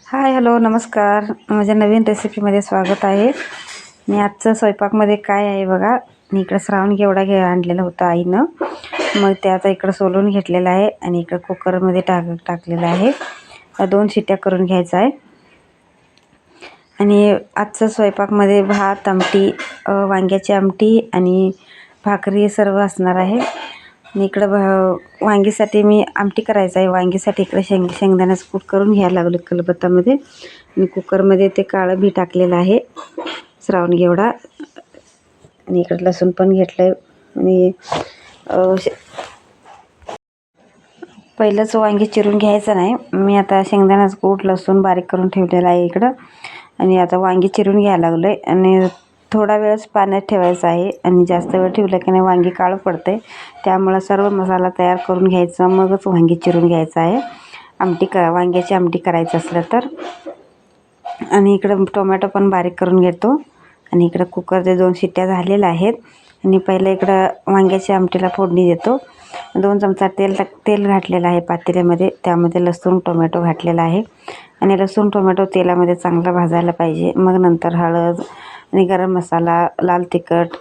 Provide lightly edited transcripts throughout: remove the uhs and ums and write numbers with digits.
हाय, hello, नमस्कार. माझ्या नवीन रेसिपीमध्ये स्वागत आहे. मी आजचं स्वयंपाकमध्ये काय आहे बघा. मी इकडं श्रावण घेवडा आणलेला होता आईनं. मग ते आता इकडं सोलून घेतलेलं आहे आणि इकडं कुकरमध्ये टाकलेलं आहे. 2 शिट्ट्या करून घ्यायचा आहे. आणि आजचं स्वयंपाकमध्ये भात, आमटी, वांग्याची आमटी आणि भाकरी सर्व असणार आहे. आणि इकडं वांगीसाठी मी आमटी करायचं आहे. वांगीसाठी इकडे शेंगदाण्याचं कूट करून घ्यायला लागलं कलबत्तामध्ये. आणि कुकरमध्ये ते काळं बी टाकलेलं आहे, श्रावण घेवडा. आणि इकडं लसूण पण घेतलं आहे. आणि पहिलंच वांगी चिरून घ्यायचं नाही. मी आता शेंगदाण्याचं कूट, लसूण बारीक करून ठेवलेलं आहे इकडं. आणि आता वांगी चिरून घ्यायला लागलो आहे. आणि थोडा वेळच पाण्यात ठेवायचं आहे. आणि जास्त वेळ ठेवलं की नाही वांगी काळं पडते. त्यामुळं सर्व मसाला तयार करून घ्यायचा, मगच वांगी चिरून घ्यायचं आहे. वांग्याची आमटी करायची असलं तर. आणि इकडं टोमॅटो पण बारीक करून घेतो. आणि इकडं कुकरच्या 2 शिट्ट्या झालेल्या आहेत. आणि पहिलं इकडं वांग्याच्या आमटीला फोडणी देतो. 2 चमचा तेल घातलेलं आहे पातेल्यामध्ये. त्यामध्ये लसूण टोमॅटो घातलेला आहे. आणि लसूण टोमॅटो तेलामध्ये चांगला भाजायला पाहिजे. मग नंतर हळद आणि गरम मसाला, लाल तिखट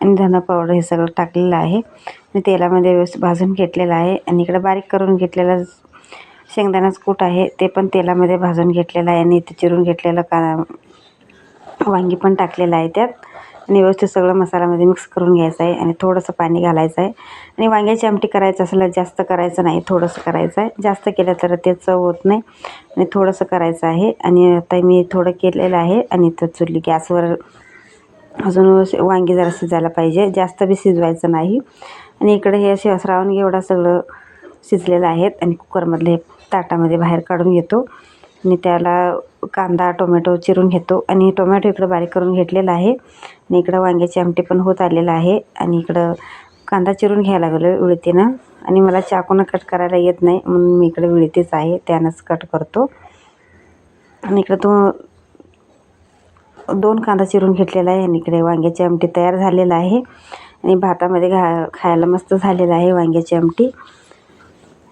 आणि धना पावडर हे सगळं टाकलेलं आहे. आणि तेलामध्ये व्यवस्थित भाजून घेतलेलं आहे. आणि इकडं बारीक करून घेतलेलं शेंगदाण्याचं कूट आहे, ते पण तेलामध्ये भाजून घेतलेलं आहे. आणि इथे चिरून घेतलेलं वांगी पण टाकलेलं आहे त्यात. आणि व्यवस्थित सगळं मसाल्यामध्ये मिक्स करून घ्यायचं आहे. आणि थोडंसं पाणी घालायचं आहे. आणि वांग्याची आमटी करायचं असलं जास्त करायचं नाही, थोडंसं करायचं आहे. जास्त केलं तर ते चव होत नाही. आणि थोडंसं करायचं आहे. आणि आता मी थोडं केलेलं आहे. आणि तर चुली गॅसवर अजून वांगी जरा शिजायला पाहिजे, जास्त बी शिजवायचं नाही. आणि इकडे हे असे श्रावण घेवडा सगळं शिजलेलं आहेत. आणि कुकरमधले ताटामध्ये बाहेर काढून घेतो. आणि त्याला कांदा टोमॅटो चिरून घेतो. आणि टोमॅटो इकडं बारीक करून घेतलेला आहे. आणि इकडं वांग्याची आमटी पण होत आलेलं आहे. आणि इकडं कांदा चिरून घ्यायला लागलो विळतीनं. आणि मला चाकूनं कट करायला येत नाही, म्हणून मी इकडे विळतीच आहे, त्यानंच कट करतो. आणि इकडं 2 कांदा चिरून घेतलेला आहे. आणि इकडे वांग्याची आमटी तयार झालेलं आहे. आणि भातामध्ये खायला मस्त झालेलं आहे वांग्याची आमटी.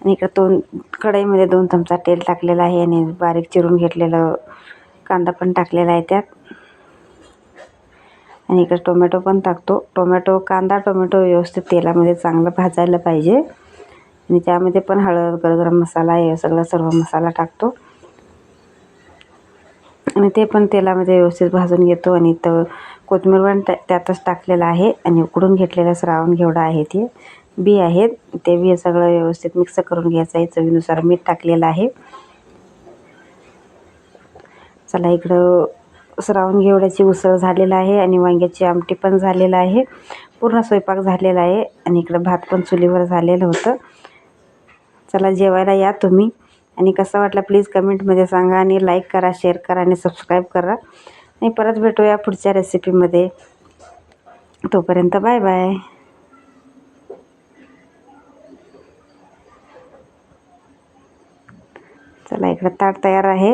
आणि इकडं कढईमध्ये 2 चमचा तेल टाकलेलं आहे. आणि बारीक चिरून घेतलेलं कांदा पण टाकलेला आहे त्यात. आणि इकडं टोमॅटो पण टाकतो. कांदा टोमॅटो व्यवस्थित तेलामध्ये चांगलं भाजायला पाहिजे. आणि त्यामध्ये पण हळद, गरम मसाला हे सर्व मसाला टाकतो. आणि ते पण तेलामध्ये व्यवस्थित भाजून घेतो. आणि इथं कोथिंबीर पण त्यातच टाकलेलं आहे. आणि उकडून घेतलेला श्रावण घेवडा आहे, ते बी आहेत, ते बी सगळं व्यवस्थित मिक्स करून घ्यायचं आहे. चवीनुसार मीठ टाकलेलं आहे. चला, इकडं श्रावण घेवड्याची उसळ झालेला आहे. आणि वांग्याची आमटी पण झालेलं आहे. पूर्ण स्वयंपाक झालेला आहे. आणि इकडं भात पण चुलीवर झालेलं होतं. चला, जेवायला या तुम्ही. आणि कसं वाटलं प्लीज कमेंटमध्ये सांगा. आणि लाईक करा, शेअर करा आणि सबस्क्राईब करा. आणि परत भेटूया पुढच्या रेसिपीमध्ये. तोपर्यंत बाय बाय. चला, इकडं ताट तयार आहे,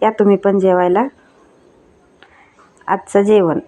या तुम्ही पण जेवायला. आजचं जेवण